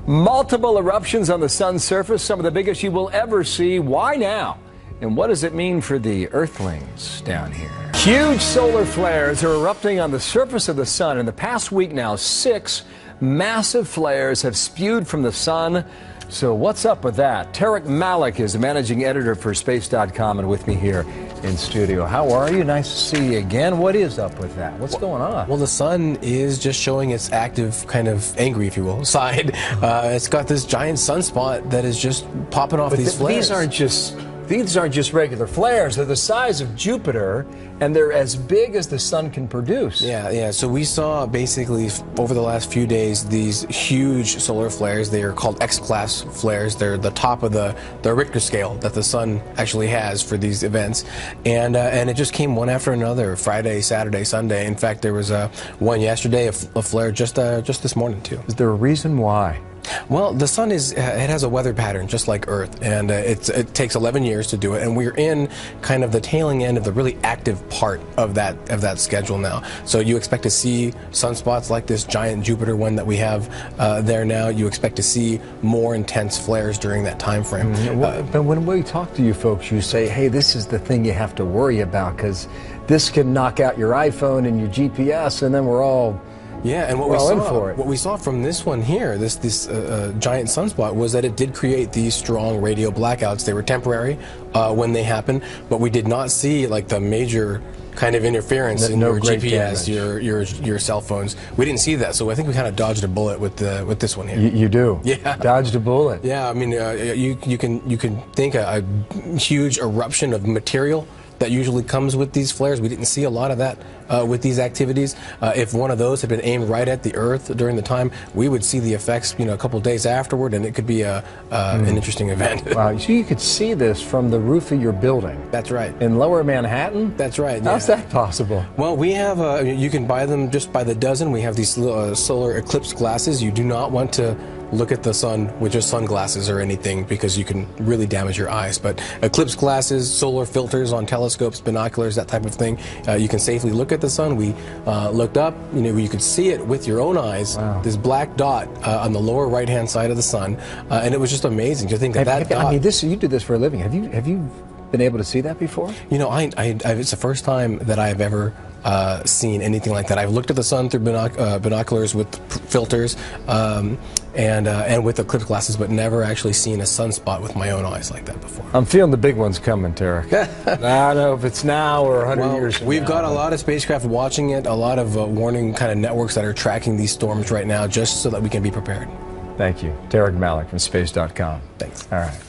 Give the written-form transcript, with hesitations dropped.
Multiple eruptions on the sun's surface, some of the biggest you will ever see. Why now? And what does it mean for the Earthlings down here? Huge solar flares are erupting on the surface of the sun. In the past week now, 6 massive flares have spewed from the sun. So what's up with that? Tarek Malik is the managing editor for Space.com and with me here in studio. How are you? Nice to see you again. What is up with that? What's going on? Well, the sun is just showing its active, kind of angry, if you will, side. It's got this giant sunspot that is just popping off these flares. These aren't just regular flares. They're the size of Jupiter, and they're as big as the sun can produce. Yeah. So we saw basically over the last few days these huge solar flares. They are called X-class flares. They're the top of the Richter scale that the sun actually has for these events, and it just came one after another. Friday, Saturday, Sunday. In fact, there was one yesterday, a flare just this morning too. Is there a reason why? Well, the sun it has a weather pattern just like Earth, and it takes 11 years to do it, and we're in kind of the tailing end of the really active part of that schedule now. So you expect to see sunspots like this giant Jupiter one that we have there now. You expect to see more intense flares during that time frame. But when we talk to you folks, you say, hey, this is the thing you have to worry about because this can knock out your iPhone and your GPS, and then we're all... Yeah, and what we saw from this one here, this giant sunspot, was that it did create these strong radio blackouts. They were temporary when they happened, but we did not see like the major kind of interference in your GPS, your cell phones. We didn't see that, so I think we kind of dodged a bullet with this one here. You do? Yeah, dodged a bullet. Yeah, I mean, you can think a huge eruption of material that usually comes with these flares. We didn't see a lot of that with these activities. If one of those had been aimed right at the Earth during the time, we would see the effects, a couple days afterward, and it could be an interesting event. Wow, so you could see this from the roof of your building. That's right. In Lower Manhattan? That's right. How's that possible? Well, we have, you can buy them just by the dozen. We have these solar eclipse glasses. You do not want to look at the sun with just sunglasses or anything because you can really damage your eyes. But eclipse glasses, solar filters on telescopes, binoculars, that type of thing, you can safely look at the sun. We looked up, you could see it with your own eyes. Wow. This black dot on the lower right-hand side of the sun, and it was just amazing to think that dot. I mean, you do this for a living. Have you been able to see that before? It's the first time that I've ever seen anything like that. I've looked at the sun through binoculars with filters and with eclipse glasses, but never actually seen a sunspot with my own eyes like that before. I'm feeling the big one's coming, Tarek. I don't know if it's now or 100 years from now. We've got a lot of spacecraft watching it, a lot of warning kind of networks that are tracking these storms right now just so that we can be prepared. Thank you. Tarek Malik from Space.com. Thanks. All right.